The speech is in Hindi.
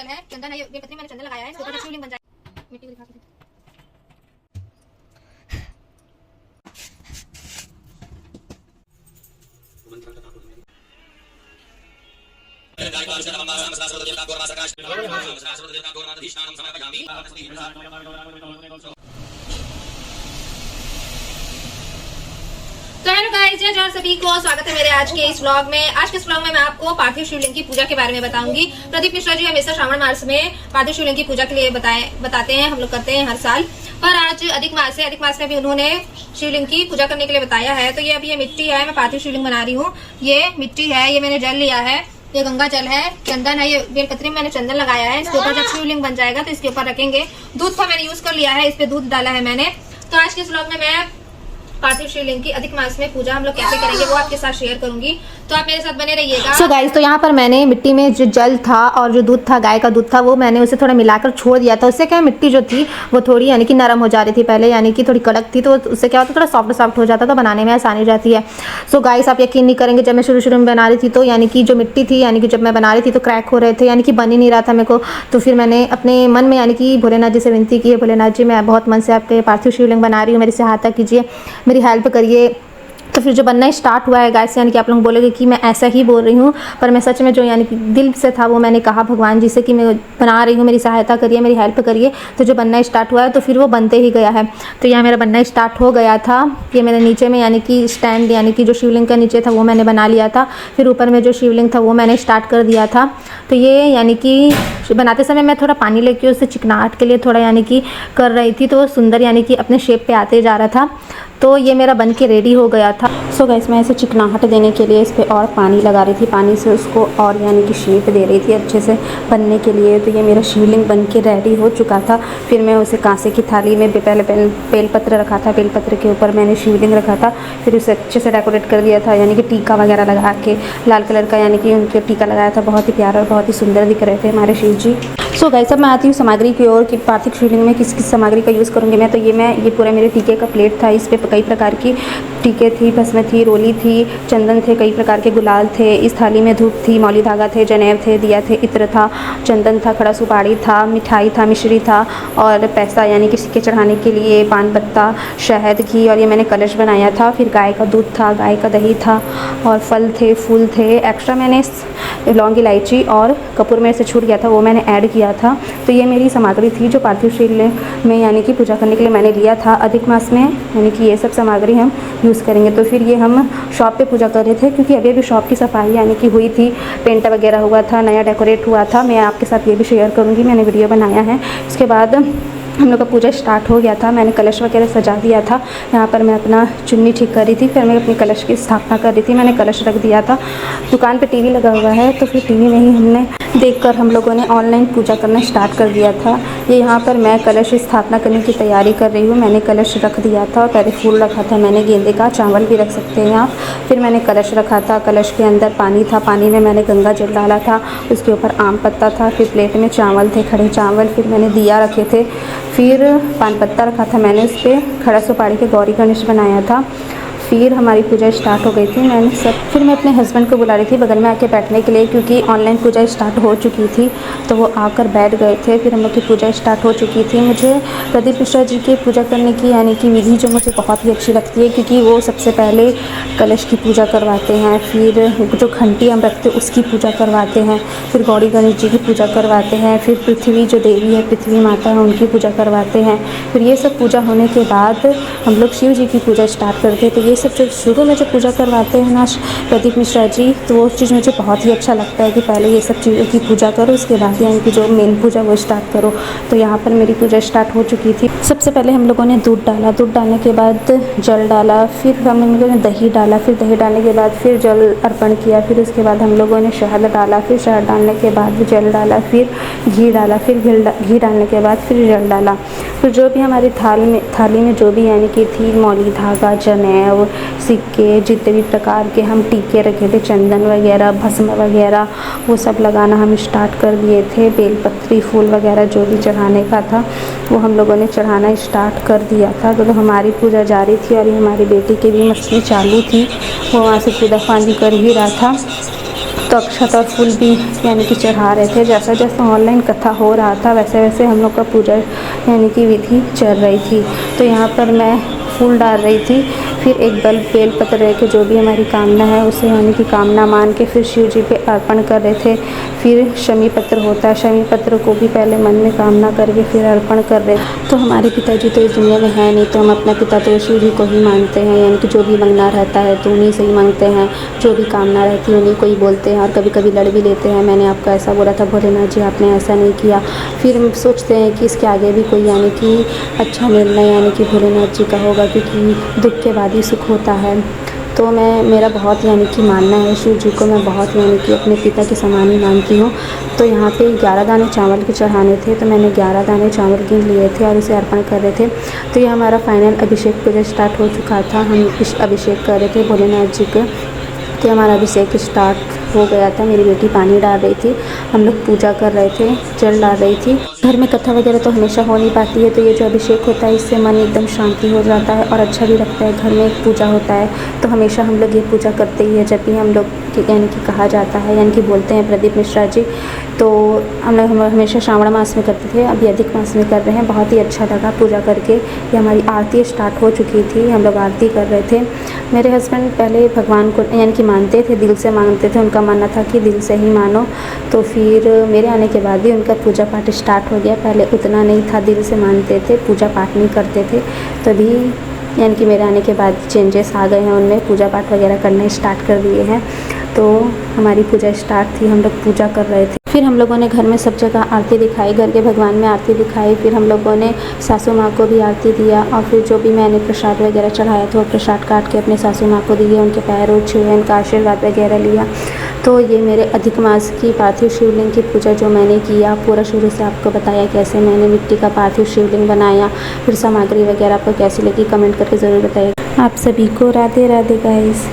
है चंदन है, ये पत्नी मैंने चंदन लगाया है, इसके ऊपर शिवलिंग बन जाएगा। मिट्टी को दिखा के तो हेलो गाइस, जय जय सभी को स्वागत है मेरे आज के इस व्लॉग में। आज के इस व्लॉग में मैं आपको पार्थिव शिवलिंग की पूजा के बारे में बताऊंगी। प्रदीप मिश्रा जी हमेशा श्रावण मास में पार्थिव शिवलिंग की पूजा के लिए बताते हैं, हम लोग करते हैं हर साल। पर आज अधिक मास है, अधिक मास में भी उन्होंने शिवलिंग की पूजा करने के लिए बताया है। तो ये अभी ये मिट्टी है, मैं पार्थिव शिवलिंग बना रही हूँ। ये मिट्टी है, ये मैंने जल लिया है, ये गंगा जल है, चंदन है, ये बेलपत्री में मैंने चंदन लगाया है। इसके ऊपर जब शिवलिंग बन जाएगा तो इसके ऊपर रखेंगे। दूध का मैंने यूज कर लिया है, इस पे दूध डाला है मैंने। तो आज के इस व्लॉग में मैं पार्थिव शिवलिंग की अधिक मास में पूजा हम लोग कैसे करेंगे वो आपके साथ शेयर करूंगी, तो आप मेरे साथ बने रहिएगा। सो गाइस, तो यहाँ पर मैंने मिट्टी में जो जल था और जो दूध था, गाय का दूध था, वो मैंने उसे थोड़ा मिलाकर छोड़ दिया था। उससे क्या मिट्टी जो थी वो थोड़ी यानी कि नरम हो जा रही थी पहले, यानी कि थोड़ी कड़क थी, तो उससे क्या होता थोड़ा सॉफ्ट हो जाता, तो बनाने में आसानी हो जाती है। सो गाइस, आप यकीन नहीं करेंगे, जब मैं शुरू में बना रही थी तो यानी कि जो मिट्टी थी, यानी कि जब मैं बना रही थी तो क्रैक हो रहे थे, यानी कि बन ही नहीं रहा था मेरे को। तो फिर मैंने अपने मन में यानी कि भोलेनाथ जी से विनती की है, भोलेनाथ जी मैं बहुत मन से आपके पार्थिव शिवलिंग बना रही हूँ, मेरी सहायता कीजिए, मेरी हेल्प करिए। तो फिर जो बनना स्टार्ट हुआ है गाइस, यानी कि आप लोग बोलोगे कि मैं ऐसा ही बोल रही हूँ, पर मैं सच में जो यानी कि दिल से था वो मैंने कहा भगवान जी से कि मैं बना रही हूँ, मेरी सहायता करिए, मेरी हेल्प करिए। तो जो बनना स्टार्ट हुआ है तो फिर वो बनते ही गया है। तो यहाँ मेरा बनना स्टार्ट हो गया था। ये मेरे नीचे में यानी कि स्टैंड यानी कि जो शिवलिंग का नीचे था वो मैंने बना लिया था। फिर ऊपर में जो शिवलिंग था वो मैंने स्टार्ट कर दिया था। तो ये यानी कि बनाते समय मैं थोड़ा पानी लेके उससे चिकनाहट के लिए थोड़ा यानी कि कर रही थी, तो वो सुंदर यानी कि अपने शेप पे आते जा रहा था। तो ये मेरा बन के रेडी हो गया था। सो गाइस, मैं इसे चिकनाहट देने के लिए इस पर और पानी लगा रही थी, पानी से उसको और यानी कि शेप दे रही थी अच्छे से बनने के लिए। तो ये मेरा शिवलिंग बन के रेडी हो चुका था। फिर मैं उसे कांसे की थाली में पहले बेलपत्र रखा था, बेलपत्र के ऊपर मैंने शिवलिंग रखा था। फिर उसे अच्छे से डेकोरेट कर दिया था, यानी कि टीका वगैरह लगा के, लाल कलर का यानी कि उनके टीका लगाया था। बहुत ही प्यारा और बहुत ही सुंदर दिख रहे थे हमारे शिव जी। सो गाइस, अब मैं आती हूँ सामग्री की ओर कि पार्थिव शिवलिंग में किस किस सामग्री का यूज़ करूँगी मैं। तो ये पूरा मेरे टीके का प्लेट था, इस पर कई प्रकार की टीके थी, भस्म थी, रोली थी, चंदन थे, कई प्रकार के गुलाल थे। इस थाली में धूप थी, मौली धागा थे, जनेब थे, दिया थे, इत्र था, चंदन था, खड़ा सुपारी था, मिठाई था, मिश्री था और पैसा यानी कि सिक्के चढ़ाने के लिए, पान पत्ता, शहद, घी, और ये मैंने कलश बनाया था। फिर गाय का दूध था, गाय का दही था और फल थे, फूल थे। एक्स्ट्रा मैंने लौंग, इलायची और कपूर में से छूट गया था वो मैंने ऐड किया था। तो ये मेरी सामग्री थी जो पार्थिव शिवलिंग में यानी कि पूजा करने के लिए मैंने लिया था अधिक मास में, यानी कि ये सब सामग्री हम यूज़ करेंगे। तो फिर ये हम शॉप पे पूजा कर रहे थे, क्योंकि अभी अभी शॉप की सफाई यानी कि हुई थी, पेंट वगैरह हुआ था, नया डेकोरेट हुआ था। मैं आपके साथ ये भी शेयर करूँगी, मैंने वीडियो बनाया है। उसके बाद हम लोग का पूजा स्टार्ट हो गया था, मैंने कलश वगैरह सजा दिया था। यहाँ पर मैं अपना चुन्नी ठीक कर रही थी, फिर मैं अपनी कलश की स्थापना कर रही थी। मैंने कलश रख दिया था। दुकान पे टीवी लगा हुआ है, तो फिर टीवी में ही हमने देखकर हम लोगों ने ऑनलाइन पूजा करना स्टार्ट कर दिया था। ये यहाँ पर मैं कलश स्थापना करने की तैयारी कर रही हूँ। मैंने कलश रख दिया था, पहले फूल रखा था मैंने गेंदे का, चावल भी रख सकते हैं आप। फिर मैंने कलश रखा था, कलश के अंदर पानी था, पानी में मैंने गंगा जल डाला था, उसके ऊपर आम पत्ता था, फिर प्लेट में चावल थे, खड़े चावल, फिर मैंने दिया रखे थे, फिर पान पत्ता रखा था मैंने, उस पर खड़ा सुपारी के गौरी गणेश बनाया था। फिर हमारी पूजा स्टार्ट हो गई थी। फिर मैं अपने हस्बैंड को बुला रही थी बगल में आके बैठने के लिए, क्योंकि ऑनलाइन पूजा स्टार्ट हो चुकी थी, तो वो आकर बैठ गए थे। फिर हम लोग की पूजा स्टार्ट हो चुकी थी। मुझे प्रदीप मिश्रा जी की पूजा करने की यानी कि विधि जो मुझे बहुत ही अच्छी लगती है, क्योंकि वो सबसे पहले कलश की पूजा करवाते हैं, फिर जो घंटी हम रखते हैं उसकी पूजा करवाते हैं, फिर गौरी गणेश जी की पूजा करवाते हैं, फिर पृथ्वी जो देवी है, पृथ्वी माता है, उनकी पूजा करवाते हैं। फिर ये सब पूजा होने के बाद हम लोग शिव जी की पूजा स्टार्ट करते हैं। तो ये सब जो शुरू में जो पूजा करवाते हैं ना प्रदीप मिश्रा जी, तो वो चीज़ मुझे बहुत ही अच्छा लगता है कि पहले ये सब चीज़ों की पूजा करो, उसके बाद यानी कि जो मेन पूजा वो स्टार्ट करो। तो यहाँ पर मेरी पूजा स्टार्ट हो चुकी थी। सबसे पहले हम लोगों ने दूध डाला, दूध डालने के बाद जल डाला, फिर हम लोगों ने दही डाला, फिर दही डालने के बाद फिर जल अर्पण किया, फिर उसके बाद हम लोगों ने शहद डाला, फिर शहद डालने के बाद जल डाला, फिर घी डाला, फिर घी डालने के बाद फिर जल डाला। फिर जो भी हमारी थाली में जो भी यानी कि थी, मौली धागा, जनेऊ, सिक्के, जितने भी प्रकार के हम टीके रखे थे, चंदन वगैरह, भस्म वगैरह, वो सब लगाना हम स्टार्ट कर दिए थे। बेलपत्री, फूल वगैरह जो भी चढ़ाने का था वो हम लोगों ने चढ़ाना स्टार्ट कर दिया था। तो हमारी पूजा जारी थी और ये हमारी बेटी की भी मस्ती चालू थी, वो वहाँ से कूदा फांदी कर ही रहा था। तो अक्षत और फूल भी यानी कि चढ़ा रहे थे। जैसा जैसा ऑनलाइन कथा हो रहा था वैसे वैसे हम लोग का पूजा यानी कि विधि चल रही थी। तो यहाँ पर मैं फूल डाल रही थी, फिर एक बेल पत्र रह के जो भी हमारी कामना है उसे यानी कि कामना मान के फिर शिव जी पे अर्पण कर रहे थे। फिर शमी पत्र होता है, शमी पत्र को भी पहले मन में कामना करके फिर अर्पण कर रहे थे। तो हमारे पिताजी तो इस दुनिया में है नहीं, तो हम अपना पिता तो शिव जी को ही मानते हैं, यानी कि जो भी मांगना रहता है तो उन्हीं से ही मांगते हैं, जो भी कामना रहती है उन्हीं को ही बोलते हैं। और कभी कभी लड़ भी लेते हैं, मैंने आपको ऐसा बोला था भोलेनाथ जी, आपने ऐसा नहीं किया। फिर हम सोचते हैं कि इसके आगे भी कोई यानी कि अच्छा निर्णय यानी कि भोलेनाथ जी का होगा, क्योंकि दुख के बाद ही सुख होता है। तो मेरा बहुत यानी कि मानना है शिव जी को, मैं बहुत यानी कि अपने पिता के समान ही मानती हूँ। तो यहाँ पे 11 दाने चावल के चढ़ाने थे, तो मैंने 11 दाने चावल गिन लिए थे और उसे अर्पण कर रहे थे। तो ये हमारा फाइनल अभिषेक पूजा स्टार्ट हो चुका था, हम अभिषेक कर रहे थे भोलेनाथ जी को। तो हमारा अभिषेक स्टार्ट हो गया था, मेरी बेटी पानी डाल रही थी, हम लोग पूजा कर रहे थे, जल डाल रही थी। घर में कथा वगैरह तो हमेशा हो नहीं पाती है, तो ये जो अभिषेक होता है इससे मन एकदम शांति हो जाता है और अच्छा भी लगता है। घर में एक पूजा होता है तो हमेशा हम लोग ये पूजा करते ही है। जब भी हम लोग यानी कि कहा जाता है यानी कि बोलते हैं प्रदीप मिश्रा जी, तो हम लोग हमेशा श्रावण मास में करते थे, अभी अधिक मास में कर रहे हैं। बहुत ही अच्छा लगा पूजा करके। ये हमारी आरती स्टार्ट हो चुकी थी, हम लोग आरती कर रहे थे। मेरे हस्बैंड पहले भगवान को यानी कि मानते थे, दिल से मानते थे, उनका मानना था कि दिल से ही मानो। तो फिर मेरे आने के बाद ही उनका पूजा पाठ स्टार्ट हो गया। पहले उतना नहीं था, दिल से मानते थे, पूजा पाठ नहीं करते थे। तभी यानी कि मेरे आने के बाद चेंजेस आ गए हैं उनमें, पूजा पाठ वगैरह करना स्टार्ट कर दिए हैं। तो हमारी पूजा स्टार्ट थी, हम लोग पूजा कर रहे थे। फिर हम लोगों ने घर में सब जगह आरती दिखाई, घर के भगवान में आरती दिखाई। फिर हम लोगों ने सासू माँ को भी आरती दिया और फिर जो भी मैंने प्रसाद वगैरह चढ़ाया था वो प्रसाद काट के अपने सासू माँ को दिए, उनके पैर छुए, उनका आशीर्वाद वगैरह लिया। तो ये मेरे अधिक मास की पार्थिव शिवलिंग की पूजा जो मैंने किया, पूरा शुरू से आपको बताया कैसे मैंने मिट्टी का पार्थिव शिवलिंग बनाया, फिर सामग्री वगैरह आपको कैसी लगी कमेंट करके ज़रूर बताइए। आप सभी को राधे राधे गाइस।